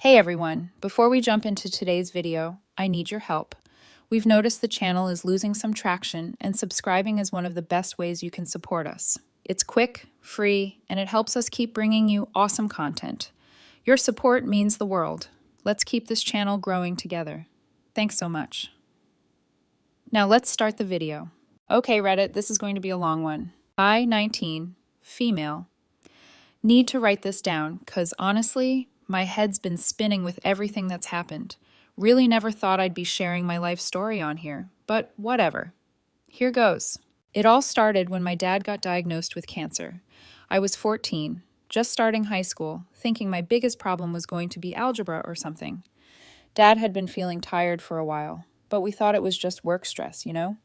Hey everyone, before we jump into today's video, I need your help. We've noticed the channel is losing some traction, and subscribing is one of the best ways you can support us. It's quick, free, and it helps us keep bringing you awesome content. Your support means the world. Let's keep this channel growing together. Thanks so much. Now let's start the video. Okay Reddit, this is going to be a long one. I, 19, female. Need to write this down, because honestly, my head's been spinning with everything that's happened. Really never thought I'd be sharing my life story on here, but whatever. Here goes. It all started when my dad got diagnosed with cancer. I was 14, just starting high school, thinking my biggest problem was going to be algebra or something. Dad had been feeling tired for a while, but we thought it was just work stress, you know?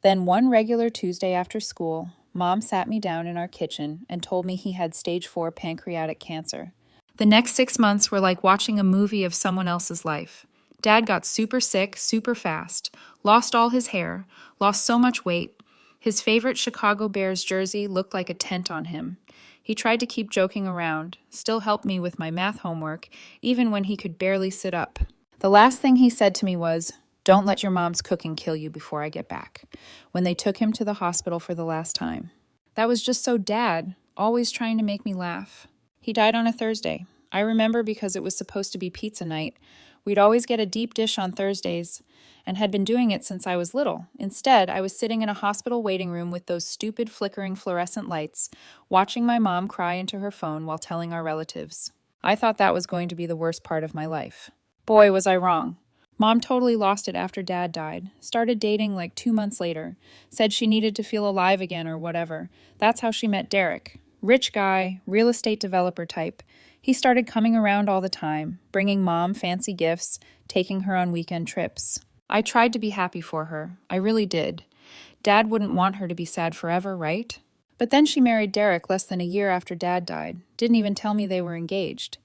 Then one regular Tuesday after school, Mom sat me down in our kitchen and told me he had stage 4 pancreatic cancer. The next 6 months were like watching a movie of someone else's life. Dad got super sick, super fast, lost all his hair, lost so much weight. His favorite Chicago Bears jersey looked like a tent on him. He tried to keep joking around, still helped me with my math homework, even when he could barely sit up. The last thing he said to me was, "Don't let your mom's cooking kill you before I get back," when they took him to the hospital for the last time. That was just so Dad, always trying to make me laugh. He died on a Thursday. I remember because it was supposed to be pizza night. We'd always get a deep dish on Thursdays, and had been doing it since I was little. Instead, I was sitting in a hospital waiting room with those stupid flickering fluorescent lights, watching my mom cry into her phone while telling our relatives. I thought that was going to be the worst part of my life. Boy, was I wrong. Mom totally lost it after Dad died, started dating like 2 months later, said she needed to feel alive again or whatever. That's how she met Derek. Rich guy, real estate developer type. He started coming around all the time, bringing Mom fancy gifts, taking her on weekend trips. I tried to be happy for her. I really did. Dad wouldn't want her to be sad forever, right? But then she married Derek less than a year after Dad died. Didn't even tell me they were engaged.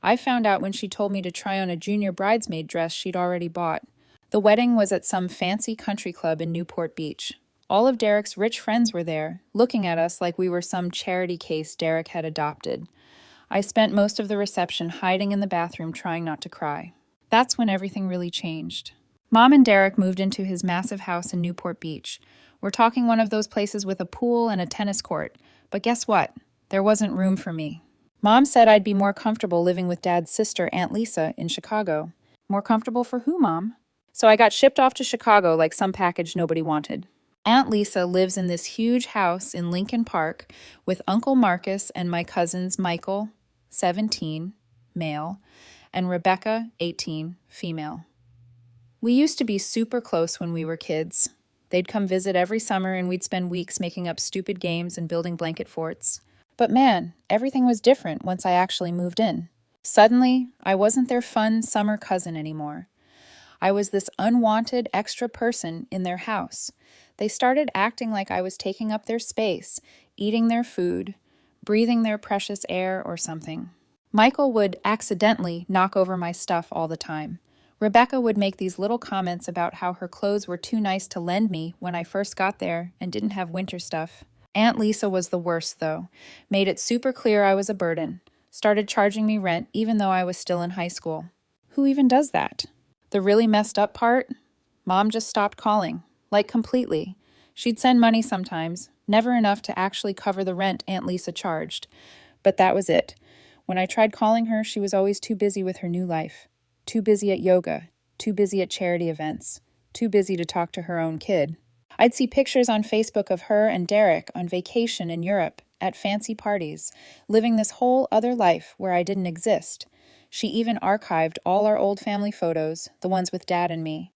I found out when she told me to try on a junior bridesmaid dress she'd already bought. The wedding was at some fancy country club in Newport Beach. All of Derek's rich friends were there, looking at us like we were some charity case Derek had adopted. I spent most of the reception hiding in the bathroom trying not to cry. That's when everything really changed. Mom and Derek moved into his massive house in Newport Beach. We're talking one of those places with a pool and a tennis court. But guess what? There wasn't room for me. Mom said I'd be more comfortable living with Dad's sister, Aunt Lisa, in Chicago. More comfortable for who, Mom? So I got shipped off to Chicago like some package nobody wanted. Aunt Lisa lives in this huge house in Lincoln Park with Uncle Marcus and my cousins Michael, 17, male, and Rebecca, 18, female. We used to be super close when we were kids. They'd come visit every summer and we'd spend weeks making up stupid games and building blanket forts. But man, everything was different once I actually moved in. Suddenly, I wasn't their fun summer cousin anymore. I was this unwanted extra person in their house. They started acting like I was taking up their space, eating their food, breathing their precious air or something. Michael would accidentally knock over my stuff all the time. Rebecca would make these little comments about how her clothes were too nice to lend me when I first got there and didn't have winter stuff. Aunt Lisa was the worst, though. Made it super clear I was a burden. Started charging me rent even though I was still in high school. Who even does that? The really messed up part? Mom just stopped calling. Like completely. She'd send money sometimes, never enough to actually cover the rent Aunt Lisa charged. But that was it. When I tried calling her, she was always too busy with her new life. Too busy at yoga. Too busy at charity events. Too busy to talk to her own kid. I'd see pictures on Facebook of her and Derek on vacation in Europe, at fancy parties, living this whole other life where I didn't exist. She even archived all our old family photos, the ones with Dad and me.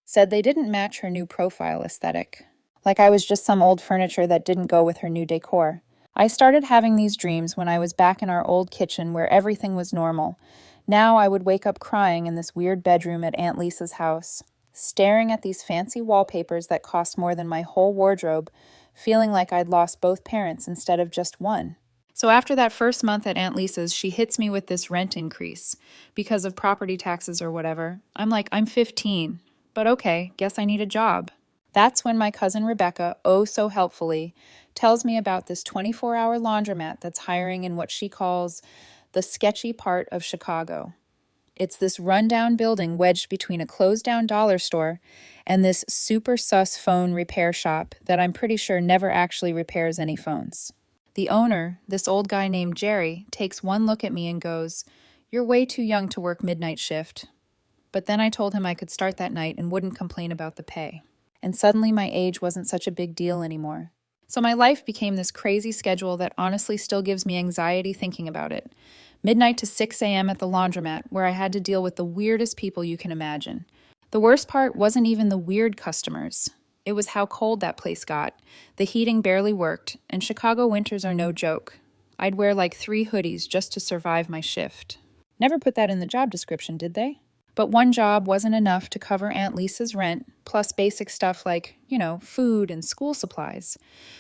Said they didn't match her new profile aesthetic. Like I was just some old furniture that didn't go with her new decor. I started having these dreams when I was back in our old kitchen where everything was normal. Now I would wake up crying in this weird bedroom at Aunt Lisa's house, staring at these fancy wallpapers that cost more than my whole wardrobe, feeling like I'd lost both parents instead of just one. So after that first month at Aunt Lisa's, she hits me with this rent increase because of property taxes or whatever. I'm like, I'm 15, but okay, guess I need a job. That's when my cousin Rebecca, oh so helpfully, tells me about this 24-hour laundromat that's hiring in what she calls the sketchy part of Chicago. It's this rundown building wedged between a closed-down dollar store and this super sus phone repair shop that I'm pretty sure never actually repairs any phones. The owner, this old guy named Jerry, takes one look at me and goes, "You're way too young to work midnight shift." But then I told him I could start that night and wouldn't complain about the pay. And suddenly my age wasn't such a big deal anymore. So my life became this crazy schedule that honestly still gives me anxiety thinking about it. Midnight to 6 a.m. at the laundromat, where I had to deal with the weirdest people you can imagine. The worst part wasn't even the weird customers. It was how cold that place got. The heating barely worked, and Chicago winters are no joke. I'd wear like 3 hoodies just to survive my shift. Never put that in the job description, did they? But one job wasn't enough to cover Aunt Lisa's rent, plus basic stuff like, food and school supplies.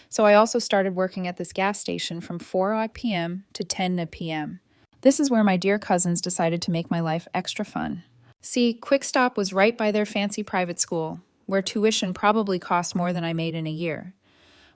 So I also started working at this gas station from 4 p.m. to 10 p.m. This is where my dear cousins decided to make my life extra fun. See, Quick Stop was right by their fancy private school, where tuition probably cost more than I made in a year.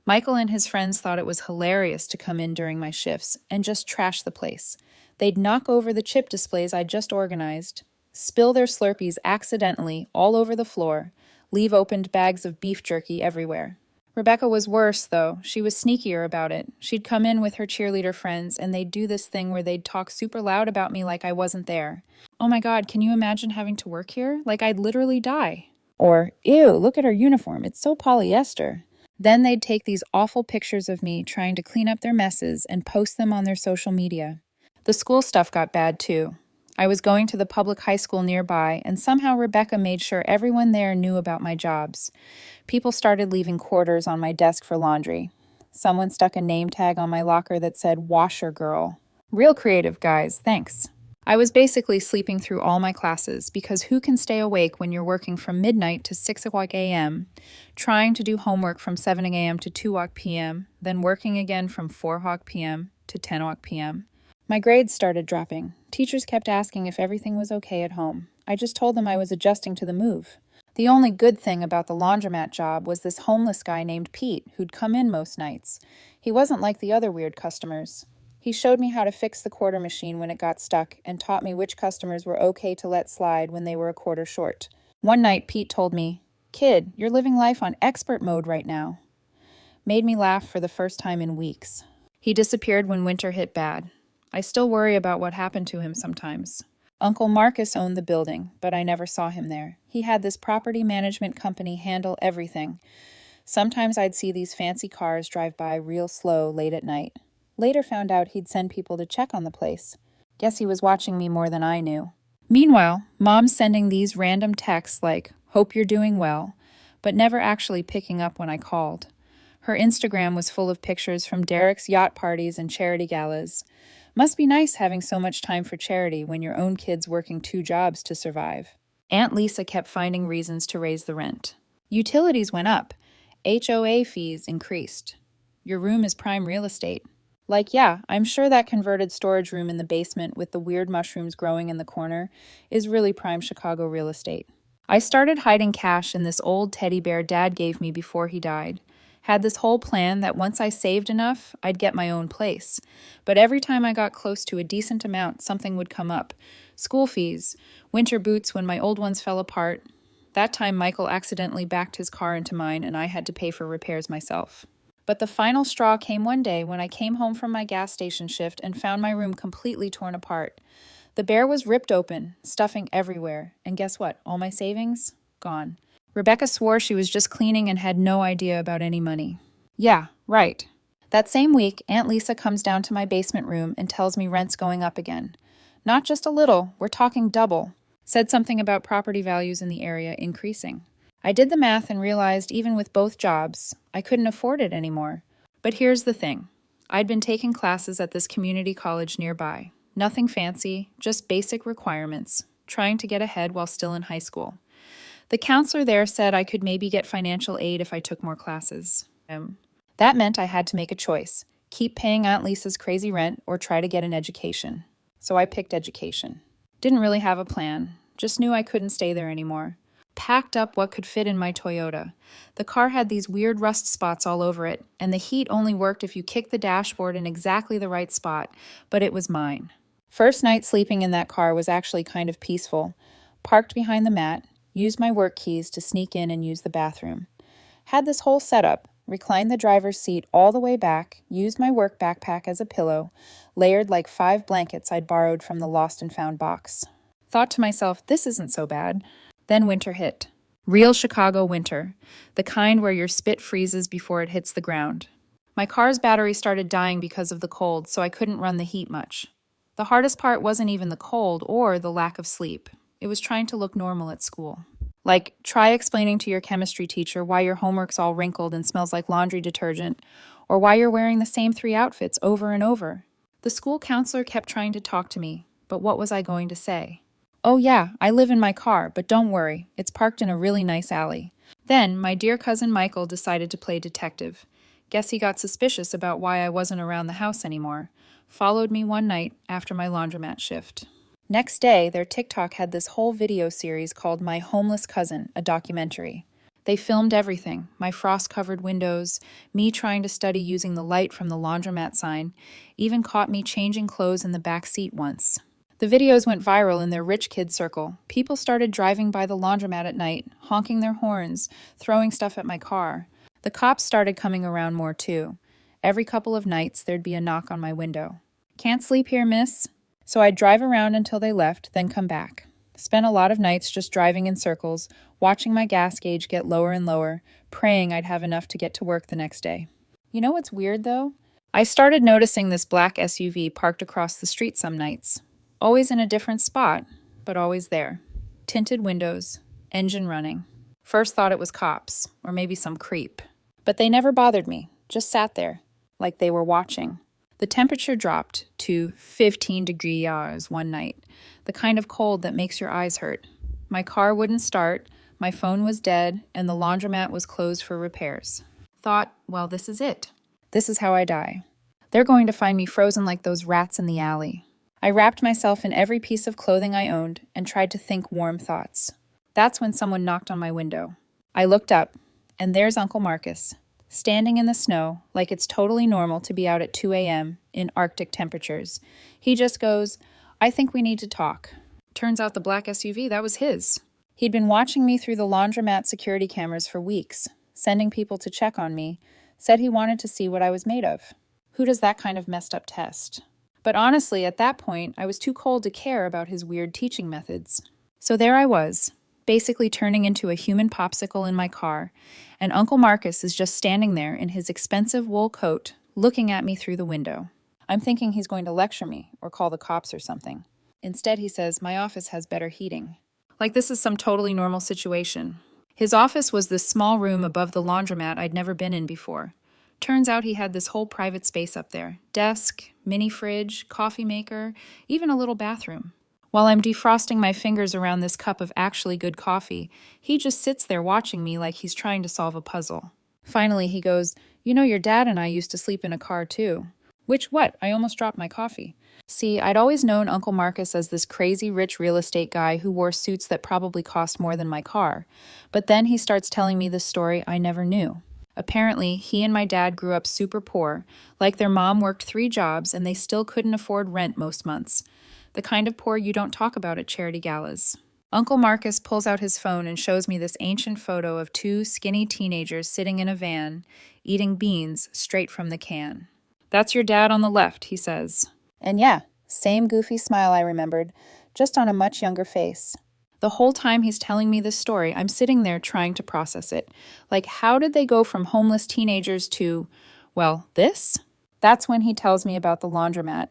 Michael and his friends thought it was hilarious to come in during my shifts and just trash the place. They'd knock over the chip displays I just organized, spill their Slurpees accidentally all over the floor, leave opened bags of beef jerky everywhere. Rebecca was worse, though. She was sneakier about it. She'd come in with her cheerleader friends, and they'd do this thing where they'd talk super loud about me like I wasn't there. "Oh my God, can you imagine having to work here? Like I'd literally die." Or, "Ew, look at her uniform. It's so polyester." Then they'd take these awful pictures of me trying to clean up their messes and post them on their social media. The school stuff got bad, too. I was going to the public high school nearby, and somehow Rebecca made sure everyone there knew about my jobs. People started leaving quarters on my desk for laundry. Someone stuck a name tag on my locker that said "Washer Girl." Real creative, guys, thanks. I was basically sleeping through all my classes, because who can stay awake when you're working from midnight to 6 a.m., trying to do homework from 7 a.m. to 2 p.m., then working again from 4 p.m. to 10 p.m.? My grades started dropping. Teachers kept asking if everything was okay at home. I just told them I was adjusting to the move. The only good thing about the laundromat job was this homeless guy named Pete who'd come in most nights. He wasn't like the other weird customers. He showed me how to fix the quarter machine when it got stuck and taught me which customers were okay to let slide when they were a quarter short. One night, Pete told me, "Kid, you're living life on expert mode right now." Made me laugh for the first time in weeks. He disappeared when winter hit bad. I still worry about what happened to him sometimes. Uncle Marcus owned the building, but I never saw him there. He had this property management company handle everything. Sometimes I'd see these fancy cars drive by real slow late at night. Later found out he'd send people to check on the place. Guess he was watching me more than I knew. Meanwhile, Mom's sending these random texts like, "Hope you're doing well," but never actually picking up when I called. Her Instagram was full of pictures from Derek's yacht parties and charity galas. Must be nice having so much time for charity when your own kid's working 2 jobs to survive. Aunt Lisa kept finding reasons to raise the rent. Utilities went up. HOA fees increased. Your room is prime real estate. Like, yeah, I'm sure that converted storage room in the basement with the weird mushrooms growing in the corner is really prime Chicago real estate. I started hiding cash in this old teddy bear Dad gave me before he died. Had this whole plan that once I saved enough, I'd get my own place. But every time I got close to a decent amount, something would come up. School fees, winter boots when my old ones fell apart. That time Michael accidentally backed his car into mine and I had to pay for repairs myself. But the final straw came one day when I came home from my gas station shift and found my room completely torn apart. The bear was ripped open, stuffing everywhere. And guess what? All my savings? Gone. Rebecca swore she was just cleaning and had no idea about any money. Yeah, right. That same week, Aunt Lisa comes down to my basement room and tells me rent's going up again. Not just a little, we're talking double. Said something about property values in the area increasing. I did the math and realized even with both jobs, I couldn't afford it anymore. But here's the thing. I'd been taking classes at this community college nearby. Nothing fancy, just basic requirements, trying to get ahead while still in high school. The counselor there said I could maybe get financial aid if I took more classes. That meant I had to make a choice, keep paying Aunt Lisa's crazy rent or try to get an education. So I picked education. Didn't really have a plan, just knew I couldn't stay there anymore. Packed up what could fit in my Toyota. The car had these weird rust spots all over it, and the heat only worked if you kicked the dashboard in exactly the right spot, but it was mine. First night sleeping in that car was actually kind of peaceful. Parked behind the mat, used my work keys to sneak in and use the bathroom. Had this whole setup, reclined the driver's seat all the way back, used my work backpack as a pillow, layered like 5 blankets I'd borrowed from the lost and found box. Thought to myself, this isn't so bad. Then winter hit. Real Chicago winter, the kind where your spit freezes before it hits the ground. My car's battery started dying because of the cold, so I couldn't run the heat much. The hardest part wasn't even the cold or the lack of sleep. It was trying to look normal at school. Like, try explaining to your chemistry teacher why your homework's all wrinkled and smells like laundry detergent, or why you're wearing the same 3 outfits over and over. The school counselor kept trying to talk to me, but what was I going to say? Oh yeah, I live in my car, but don't worry, it's parked in a really nice alley. Then, my dear cousin Michael decided to play detective. Guess he got suspicious about why I wasn't around the house anymore. Followed me one night after my laundromat shift. Next day, their TikTok had this whole video series called My Homeless Cousin, a documentary. They filmed everything, my frost-covered windows, me trying to study using the light from the laundromat sign, even caught me changing clothes in the back seat once. The videos went viral in their rich kids circle. People started driving by the laundromat at night, honking their horns, throwing stuff at my car. The cops started coming around more too. Every couple of nights, there'd be a knock on my window. Can't sleep here, miss? So I'd drive around until they left, then come back. Spent a lot of nights just driving in circles, watching my gas gauge get lower and lower, praying I'd have enough to get to work the next day. You know what's weird, though? I started noticing this black SUV parked across the street some nights. Always in a different spot, but always there. Tinted windows, engine running. First thought it was cops, or maybe some creep. But they never bothered me, just sat there, like they were watching. The temperature dropped to 15 degrees one night, the kind of cold that makes your eyes hurt. My car wouldn't start, my phone was dead, and the laundromat was closed for repairs. Thought, well, this is it. This is how I die. They're going to find me frozen like those rats in the alley. I wrapped myself in every piece of clothing I owned and tried to think warm thoughts. That's when someone knocked on my window. I looked up, and there's Uncle Marcus, standing in the snow like it's totally normal to be out at 2 a.m. in Arctic temperatures. He just goes, I think we need to talk. Turns out the black SUV, that was his. He'd been watching me through the laundromat security cameras for weeks, sending people to check on me, said he wanted to see what I was made of. Who does that kind of messed up test? But honestly, at that point, I was too cold to care about his weird teaching methods. So there I was, basically turning into a human popsicle in my car, and Uncle Marcus is just standing there in his expensive wool coat, looking at me through the window. I'm thinking he's going to lecture me or call the cops or something. Instead, he says, my office has better heating. Like this is some totally normal situation. His office was this small room above the laundromat I'd never been in before. Turns out he had this whole private space up there. Desk, mini fridge, coffee maker, even a little bathroom. While I'm defrosting my fingers around this cup of actually good coffee, he just sits there watching me like he's trying to solve a puzzle. Finally, he goes, you know, your dad and I used to sleep in a car too. Which what? I almost dropped my coffee. See, I'd always known Uncle Marcus as this crazy rich real estate guy who wore suits that probably cost more than my car. But then he starts telling me this story I never knew. Apparently, he and my dad grew up super poor, like their mom worked 3 jobs and they still couldn't afford rent most months. The kind of poor you don't talk about at charity galas. Uncle Marcus pulls out his phone and shows me this ancient photo of 2 skinny teenagers sitting in a van, eating beans straight from the can. That's your dad on the left, he says. And yeah, same goofy smile I remembered, just on a much younger face. The whole time he's telling me this story, I'm sitting there trying to process it. Like, how did they go from homeless teenagers to, well, this? That's when he tells me about the laundromat.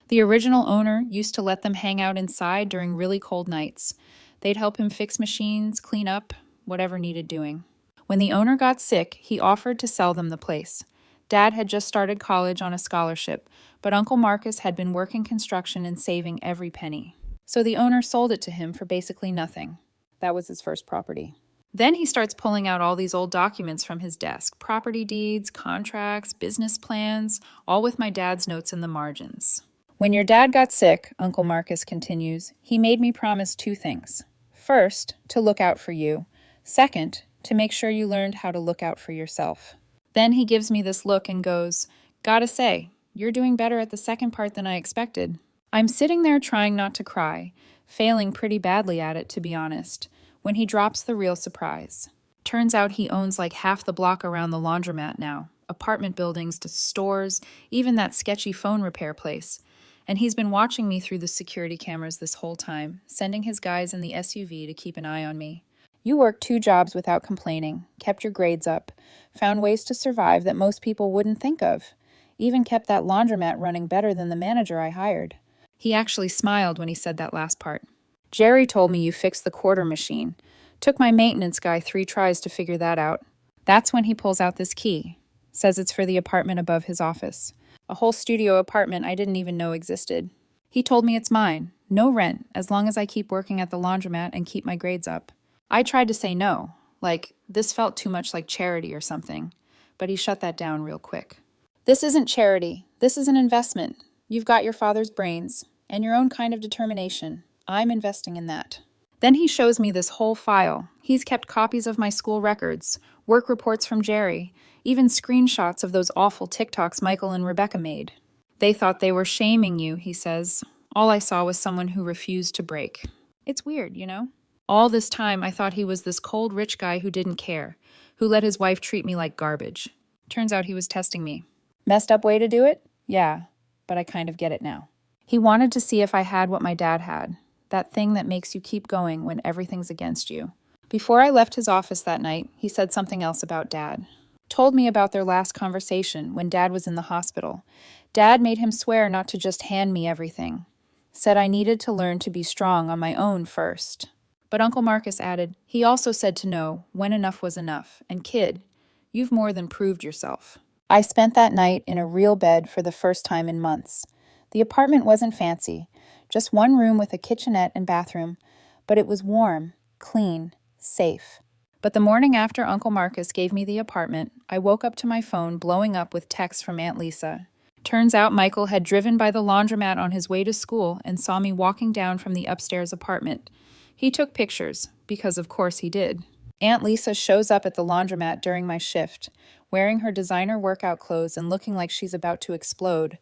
The original owner used to let them hang out inside during really cold nights. They'd help him fix machines, clean up, whatever needed doing. When the owner got sick, he offered to sell them the place. Dad had just started college on a scholarship, but Uncle Marcus had been working construction and saving every penny. So the owner sold it to him for basically nothing. That was his first property. Then he starts pulling out all these old documents from his desk, property deeds, contracts, business plans, all with my dad's notes in the margins. When your dad got sick, Uncle Marcus continues, he made me promise 2 things. First, to look out for you. Second, to make sure you learned how to look out for yourself. Then he gives me this look and goes, gotta say, you're doing better at the second part than I expected. I'm sitting there trying not to cry, failing pretty badly at it, to be honest, when he drops the real surprise. Turns out he owns like half the block around the laundromat now, apartment buildings to stores, even that sketchy phone repair place. And he's been watching me through the security cameras this whole time, sending his guys in the SUV to keep an eye on me. You worked 2 jobs without complaining, kept your grades up, found ways to survive that most people wouldn't think of, even kept that laundromat running better than the manager I hired. He actually smiled when he said that last part. Jerry told me you fixed the quarter machine. Took my maintenance guy 3 tries to figure that out. That's when he pulls out this key. Says it's for the apartment above his office. A whole studio apartment I didn't even know existed. He told me it's mine. No rent, as long as I keep working at the laundromat and keep my grades up. I tried to say no. Like, this felt too much like charity or something. But he shut that down real quick. This isn't charity. This is an investment. You've got your father's brains and your own kind of determination. I'm investing in that. Then he shows me this whole file. He's kept copies of my school records, work reports from Jerry, even screenshots of those awful TikToks Michael and Rebecca made. They thought they were shaming you, he says. All I saw was someone who refused to break. It's weird, you know? All this time I thought he was this cold rich guy who didn't care, who let his wife treat me like garbage. Turns out he was testing me. Messed up way to do it? Yeah, but I kind of get it now. He wanted to see if I had what my dad had, that thing that makes you keep going when everything's against you. Before I left his office that night, he said something else about Dad. Told me about their last conversation when Dad was in the hospital. Dad made him swear not to just hand me everything. Said I needed to learn to be strong on my own first. But Uncle Marcus added, he also said to know when enough was enough, and kid, you've more than proved yourself. I spent that night in a real bed for the first time in months. The apartment wasn't fancy, just one room with a kitchenette and bathroom, but it was warm, clean, safe. But the morning after Uncle Marcus gave me the apartment, I woke up to my phone blowing up with texts from Aunt Lisa. Turns out Michael had driven by the laundromat on his way to school and saw me walking down from the upstairs apartment. He took pictures, because of course he did. Aunt Lisa shows up at the laundromat during my shift, wearing her designer workout clothes and looking like she's about to explode.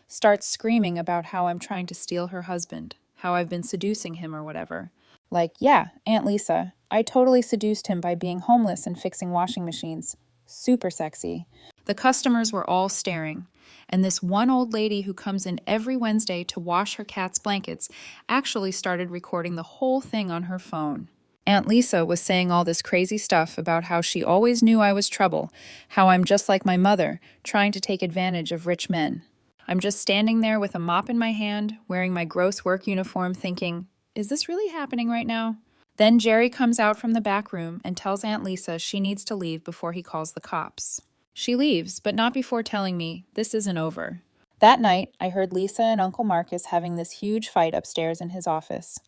Starts screaming about how I'm trying to steal her husband, how I've been seducing him or whatever. Like, yeah, Aunt Lisa, I totally seduced him by being homeless and fixing washing machines. Super sexy. The customers were all staring, and this one old lady who comes in every Wednesday to wash her cat's blankets actually started recording the whole thing on her phone. Aunt Lisa was saying all this crazy stuff about how she always knew I was trouble, how I'm just like my mother, trying to take advantage of rich men. I'm just standing there with a mop in my hand, wearing my gross work uniform, thinking, is this really happening right now? Then Jerry comes out from the back room and tells Aunt Lisa she needs to leave before he calls the cops. She leaves, but not before telling me this isn't over. That night, I heard Lisa and Uncle Marcus having this huge fight upstairs in his office.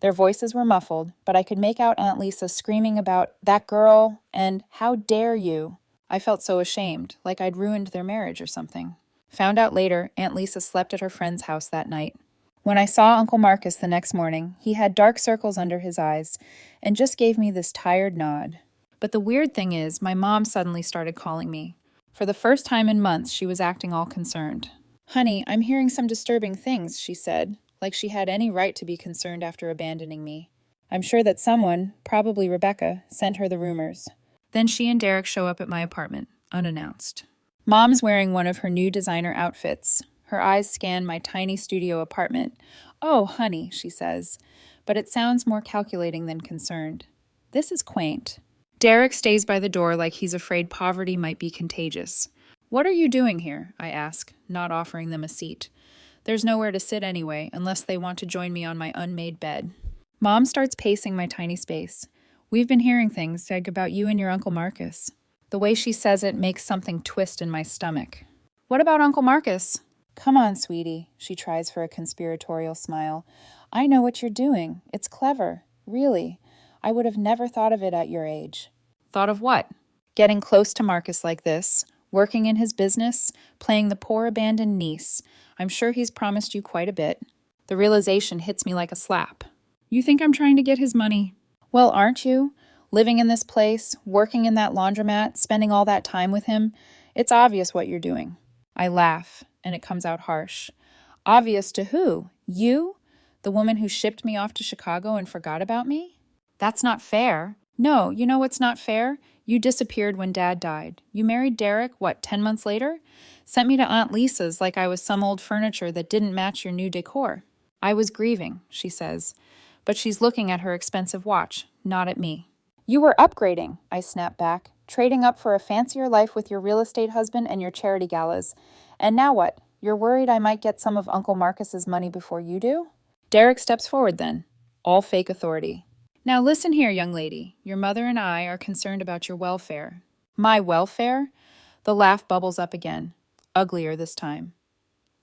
Their voices were muffled, but I could make out Aunt Lisa screaming about that girl and how dare you. I felt so ashamed, like I'd ruined their marriage or something. Found out later, Aunt Lisa slept at her friend's house that night. When I saw Uncle Marcus the next morning, he had dark circles under his eyes and just gave me this tired nod. But the weird thing is, my mom suddenly started calling me. For the first time in months, she was acting all concerned. Honey, I'm hearing some disturbing things, she said, like she had any right to be concerned after abandoning me. I'm sure that someone, probably Rebecca, sent her the rumors. Then she and Derek show up at my apartment, unannounced. Mom's wearing one of her new designer outfits. Her eyes scan my tiny studio apartment. Oh, honey, she says, but it sounds more calculating than concerned. This is quaint. Derek stays by the door like he's afraid poverty might be contagious. What are you doing here? I ask, not offering them a seat. There's nowhere to sit anyway, unless they want to join me on my unmade bed. Mom starts pacing my tiny space. We've been hearing things, Zeg, about you and your Uncle Marcus. The way she says it makes something twist in my stomach. What about Uncle Marcus? Come on, sweetie, she tries for a conspiratorial smile. I know what you're doing. It's clever. Really. I would have never thought of it at your age. Thought of what? Getting close to Marcus like this, working in his business, playing the poor abandoned niece. I'm sure he's promised you quite a bit. The realization hits me like a slap. You think I'm trying to get his money? Well, aren't you? Living in this place, working in that laundromat, spending all that time with him. It's obvious what you're doing. I laugh, and it comes out harsh. Obvious to who? You? The woman who shipped me off to Chicago and forgot about me? That's not fair. No, you know what's not fair? You disappeared when Dad died. You married Derek, 10 months later? Sent me to Aunt Lisa's like I was some old furniture that didn't match your new decor. I was grieving, she says, but she's looking at her expensive watch, not at me. You were upgrading, I snap back, trading up for a fancier life with your real estate husband and your charity galas. And now what? You're worried I might get some of Uncle Marcus's money before you do? Derek steps forward then, all fake authority. Now listen here, young lady. Your mother and I are concerned about your welfare. My welfare? The laugh bubbles up again, uglier this time.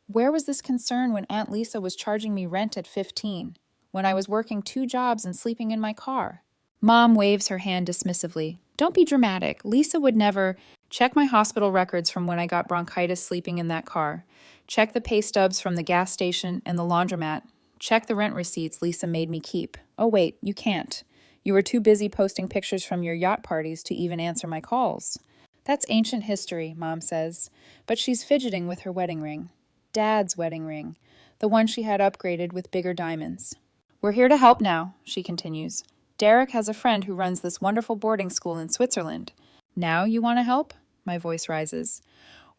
Where was this concern when Aunt Lisa was charging me rent at 15, when I was working 2 jobs and sleeping in my car? Mom waves her hand dismissively. Don't be dramatic. Lisa would never. Check my hospital records from when I got bronchitis sleeping in that car. Check the pay stubs from the gas station and the laundromat. Check the rent receipts Lisa made me keep. Oh wait, you can't. You were too busy posting pictures from your yacht parties to even answer my calls. That's ancient history, Mom says, but she's fidgeting with her wedding ring. Dad's wedding ring, the one she had upgraded with bigger diamonds. We're here to help now, she continues. Derek has a friend who runs this wonderful boarding school in Switzerland. Now you want to help? My voice rises.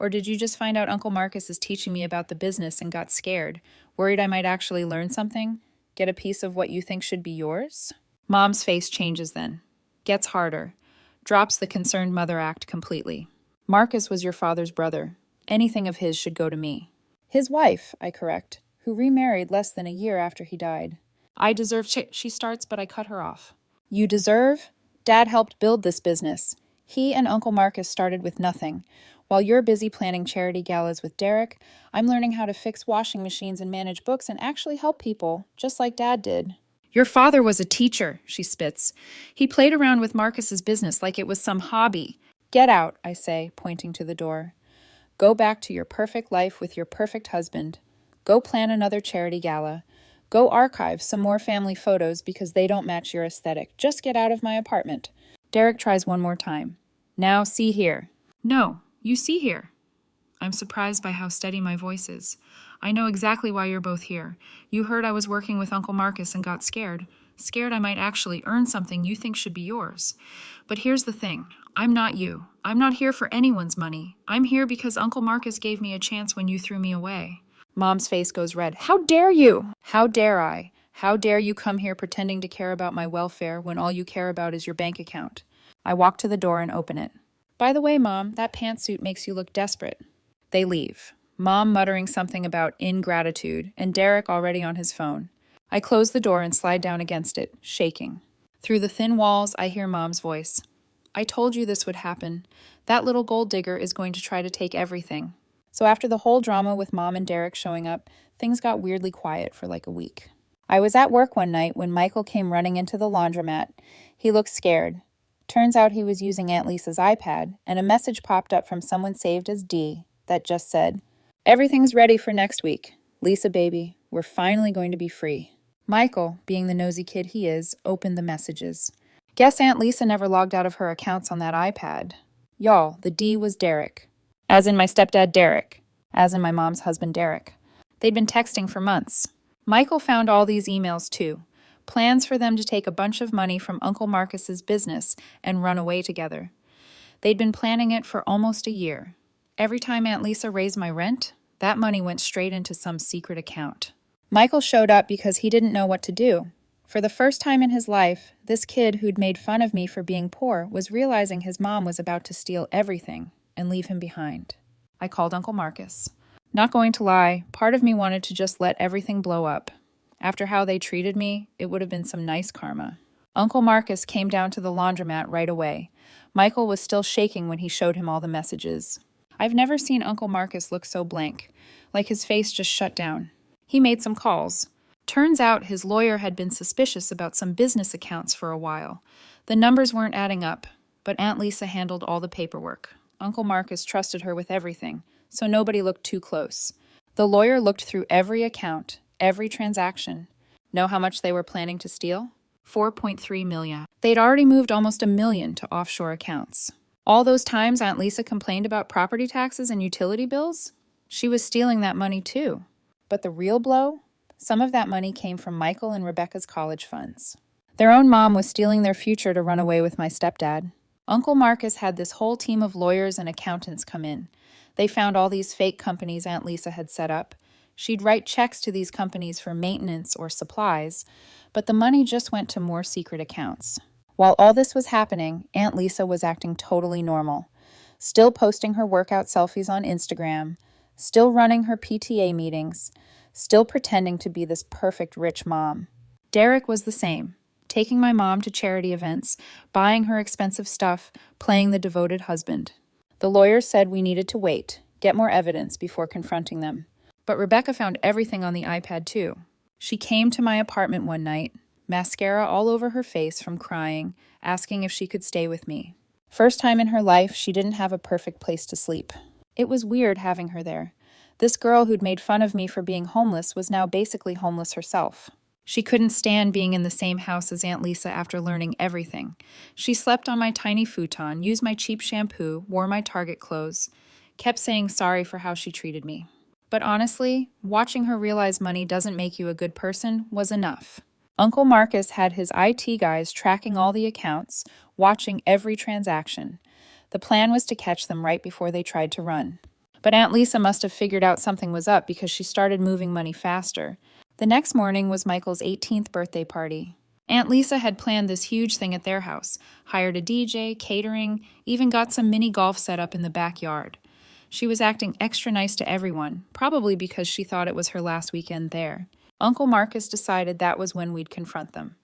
Or did you just find out Uncle Marcus is teaching me about the business and got scared, worried I might actually learn something? Get a piece of what you think should be yours? Mom's face changes then. Gets harder. Drops the concerned mother act completely. Marcus was your father's brother. Anything of his should go to me. His wife, I correct, who remarried less than a year after he died. I deserve, she starts, but I cut her off. You deserve? Dad helped build this business. He and Uncle Marcus started with nothing. While you're busy planning charity galas with Derek, I'm learning how to fix washing machines and manage books and actually help people, just like Dad did. Your father was a teacher, she spits. He played around with Marcus's business like it was some hobby. Get out, I say, pointing to the door. Go back to your perfect life with your perfect husband. Go plan another charity gala. Go archive some more family photos because they don't match your aesthetic. Just get out of my apartment. Derek tries one more time. Now see here. No, you see here. I'm surprised by how steady my voice is. I know exactly why you're both here. You heard I was working with Uncle Marcus and got scared. Scared I might actually earn something you think should be yours. But here's the thing. I'm not you. I'm not here for anyone's money. I'm here because Uncle Marcus gave me a chance when you threw me away. Mom's face goes red. How dare you? How dare I? How dare you come here pretending to care about my welfare when all you care about is your bank account? I walk to the door and open it. By the way, Mom, that pantsuit makes you look desperate. They leave. Mom muttering something about ingratitude, and Derek already on his phone. I close the door and slide down against it, shaking. Through the thin walls, I hear Mom's voice. I told you this would happen. That little gold digger is going to try to take everything. So after the whole drama with Mom and Derek showing up, things got weirdly quiet for like a week. I was at work one night when Michael came running into the laundromat. He looked scared. Turns out he was using Aunt Lisa's iPad, and a message popped up from someone saved as D that just said, "Everything's ready for next week. Lisa, baby, we're finally going to be free." Michael, being the nosy kid he is, opened the messages. Guess Aunt Lisa never logged out of her accounts on that iPad. Y'all, the D was Derek. As in my stepdad Derek. As in my mom's husband Derek. They'd been texting for months. Michael found all these emails too. Plans for them to take a bunch of money from Uncle Marcus's business and run away together. They'd been planning it for almost a year. Every time Aunt Lisa raised my rent, that money went straight into some secret account. Michael showed up because he didn't know what to do. For the first time in his life, this kid who'd made fun of me for being poor was realizing his mom was about to steal everything and leave him behind. I called Uncle Marcus. Not going to lie, part of me wanted to just let everything blow up. After how they treated me, it would have been some nice karma. Uncle Marcus came down to the laundromat right away. Michael was still shaking when he showed him all the messages. I've never seen Uncle Marcus look so blank, like his face just shut down. He made some calls. Turns out his lawyer had been suspicious about some business accounts for a while. The numbers weren't adding up, but Aunt Lisa handled all the paperwork. Uncle Marcus trusted her with everything, so nobody looked too close. The lawyer looked through every account, every transaction. Know how much they were planning to steal? $4.3 million. They'd already moved almost $1 million to offshore accounts. All those times Aunt Lisa complained about property taxes and utility bills? She was stealing that money too. But the real blow? Some of that money came from Michael and Rebecca's college funds. Their own mom was stealing their future to run away with my stepdad. Uncle Marcus had this whole team of lawyers and accountants come in. They found all these fake companies Aunt Lisa had set up. She'd write checks to these companies for maintenance or supplies, but the money just went to more secret accounts. While all this was happening, Aunt Lisa was acting totally normal, still posting her workout selfies on Instagram, still running her PTA meetings, still pretending to be this perfect rich mom. Derek was the same, taking my mom to charity events, buying her expensive stuff, playing the devoted husband. The lawyers said we needed to wait, get more evidence before confronting them. But Rebecca found everything on the iPad too. She came to my apartment one night, mascara all over her face from crying, asking if she could stay with me. First time in her life, she didn't have a perfect place to sleep. It was weird having her there. This girl who'd made fun of me for being homeless was now basically homeless herself. She couldn't stand being in the same house as Aunt Lisa after learning everything. She slept on my tiny futon, used my cheap shampoo, wore my Target clothes, kept saying sorry for how she treated me. But honestly, watching her realize money doesn't make you a good person was enough. Uncle Marcus had his IT guys tracking all the accounts, watching every transaction. The plan was to catch them right before they tried to run. But Aunt Lisa must have figured out something was up because she started moving money faster. The next morning was Michael's 18th birthday party. Aunt Lisa had planned this huge thing at their house, hired a DJ, catering, even got some mini golf set up in the backyard. She was acting extra nice to everyone, probably because she thought it was her last weekend there. Uncle Marcus decided that was when we'd confront them.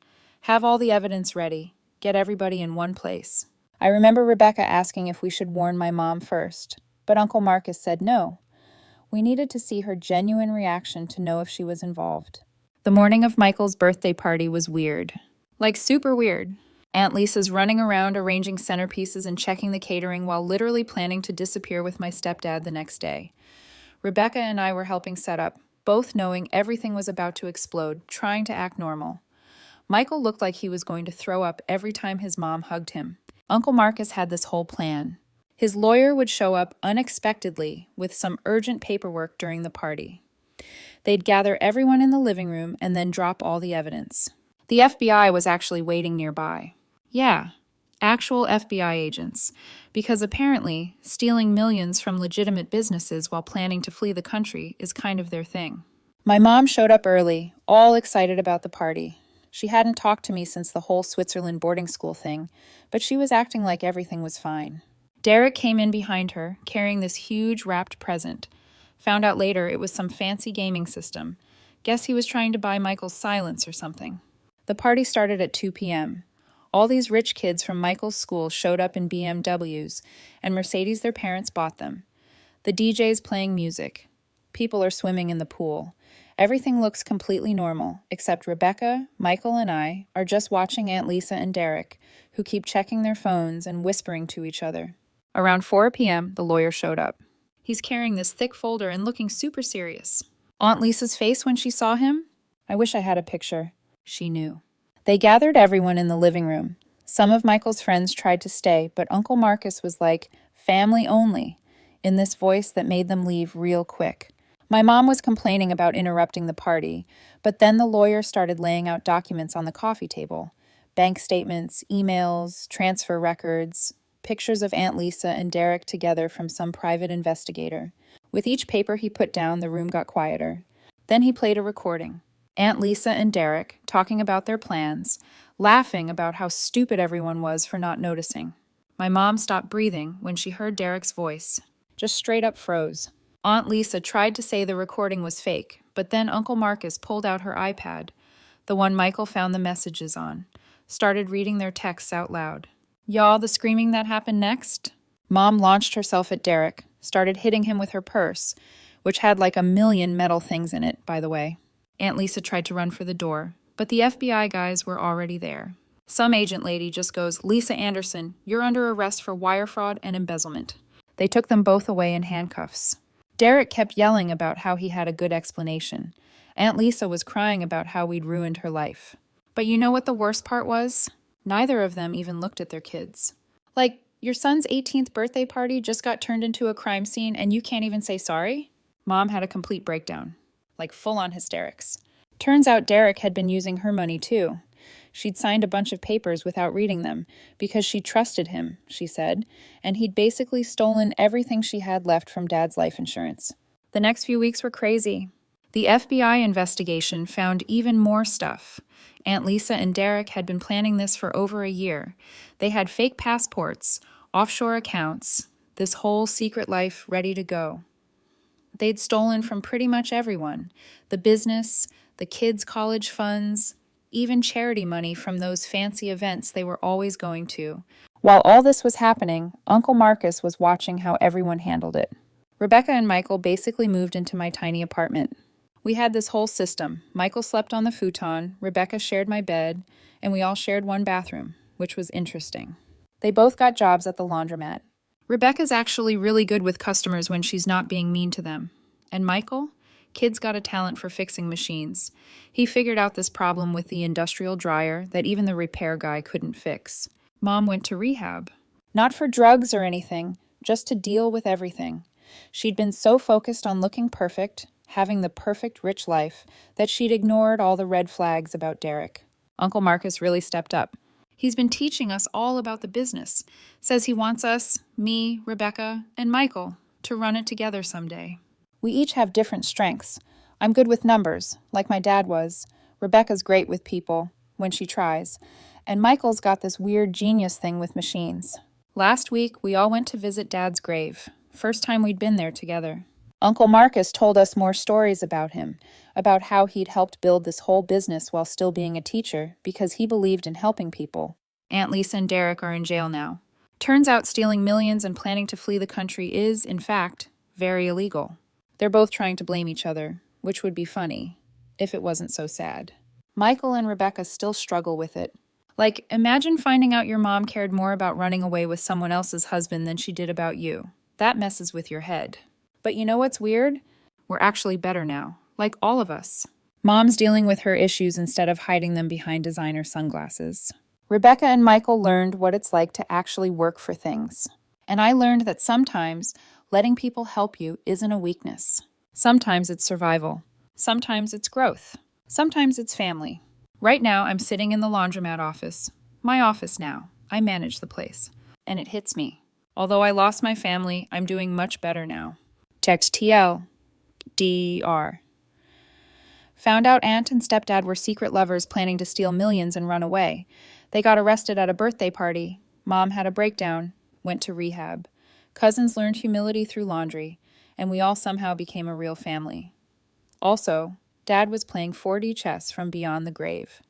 Have all the evidence ready. Get everybody in one place. I remember Rebecca asking if we should warn my mom first, but Uncle Marcus said no. We needed to see her genuine reaction to know if she was involved. The morning of Michael's birthday party was weird. Like super weird. Aunt Lisa's running around arranging centerpieces and checking the catering while literally planning to disappear with my stepdad the next day. Rebecca and I were helping set up, both knowing everything was about to explode, trying to act normal. Michael looked like he was going to throw up every time his mom hugged him. Uncle Marcus had this whole plan. His lawyer would show up unexpectedly with some urgent paperwork during the party. They'd gather everyone in the living room and then drop all the evidence. The FBI was actually waiting nearby. Yeah, actual FBI agents, because apparently stealing millions from legitimate businesses while planning to flee the country is kind of their thing. My mom showed up early, all excited about the party. She hadn't talked to me since the whole Switzerland boarding school thing, but she was acting like everything was fine. Derek came in behind her, carrying this huge wrapped present. Found out later it was some fancy gaming system. Guess he was trying to buy Michael's silence or something. The party started at 2 p.m. All these rich kids from Michael's school showed up in BMWs, and Mercedes their parents bought them. The DJ's playing music. People are swimming in the pool. Everything looks completely normal, except Rebecca, Michael, and I are just watching Aunt Lisa and Derek, who keep checking their phones and whispering to each other. Around 4 p.m., the lawyer showed up. He's carrying this thick folder and looking super serious. Aunt Lisa's face when she saw him? I wish I had a picture. She knew. They gathered everyone in the living room. Some of Michael's friends tried to stay, but Uncle Marcus was like, family only, in this voice that made them leave real quick. My mom was complaining about interrupting the party, but then the lawyer started laying out documents on the coffee table. Bank statements, emails, transfer records, pictures of Aunt Lisa and Derek together from some private investigator. With each paper he put down, the room got quieter. Then he played a recording. Aunt Lisa and Derek talking about their plans, laughing about how stupid everyone was for not noticing. My mom stopped breathing when she heard Derek's voice. Just straight up froze. Aunt Lisa tried to say the recording was fake, but then Uncle Marcus pulled out her iPad, the one Michael found the messages on, started reading their texts out loud. Y'all, the screaming that happened next? Mom launched herself at Derek, started hitting him with her purse, which had like 1,000,000 metal things in it, by the way. Aunt Lisa tried to run for the door, but the FBI guys were already there. Some agent lady just goes, "Lisa Anderson, you're under arrest for wire fraud and embezzlement." They took them both away in handcuffs. Derek kept yelling about how he had a good explanation. Aunt Lisa was crying about how we'd ruined her life. But you know what the worst part was? Neither of them even looked at their kids. Like, your son's 18th birthday party just got turned into a crime scene and you can't even say sorry? Mom had a complete breakdown. like full-on hysterics. Turns out Derek had been using her money too. She'd signed a bunch of papers without reading them because she trusted him, she said, and he'd basically stolen everything she had left from Dad's life insurance. The next few weeks were crazy. The FBI investigation found even more stuff. Aunt Lisa and Derek had been planning this for over a year. They had fake passports, offshore accounts, this whole secret life ready to go. They'd stolen from pretty much everyone, the business, the kids' college funds, even charity money from those fancy events they were always going to. While all this was happening, Uncle Marcus was watching how everyone handled it. Rebecca and Michael basically moved into my tiny apartment. We had this whole system. Michael slept on the futon, Rebecca shared my bed, and we all shared one bathroom, which was interesting. They both got jobs at the laundromat. Rebecca's actually really good with customers when she's not being mean to them. And Michael? Kid's got a talent for fixing machines. He figured out this problem with the industrial dryer that even the repair guy couldn't fix. Mom went to rehab. Not for drugs or anything, just to deal with everything. She'd been so focused on looking perfect, having the perfect rich life, that she'd ignored all the red flags about Derek. Uncle Marcus really stepped up. He's been teaching us all about the business. Says he wants us, me, Rebecca, and Michael, to run it together someday. We each have different strengths. I'm good with numbers, like my dad was. Rebecca's great with people, when she tries. And Michael's got this weird genius thing with machines. Last week, we all went to visit Dad's grave. First time we'd been there together. Uncle Marcus told us more stories about him, about how he'd helped build this whole business while still being a teacher because he believed in helping people. Aunt Lisa and Derek are in jail now. Turns out stealing millions and planning to flee the country is, in fact, very illegal. They're both trying to blame each other, which would be funny, if it wasn't so sad. Michael and Rebecca still struggle with it. Like, imagine finding out your mom cared more about running away with someone else's husband than she did about you. That messes with your head. But you know what's weird? We're actually better now, like all of us. Mom's dealing with her issues instead of hiding them behind designer sunglasses. Rebecca and Michael learned what it's like to actually work for things. And I learned that sometimes letting people help you isn't a weakness. Sometimes it's survival. Sometimes it's growth. Sometimes it's family. Right now, I'm sitting in the laundromat office. My office now. I manage the place. And it hits me. Although I lost my family, I'm doing much better now. Text TL. DR. Found out aunt and stepdad were secret lovers planning to steal millions and run away. They got arrested at a birthday party. Mom had a breakdown. Went to rehab. Cousins learned humility through laundry, and we all somehow became a real family. Also, Dad was playing 4D chess from beyond the grave.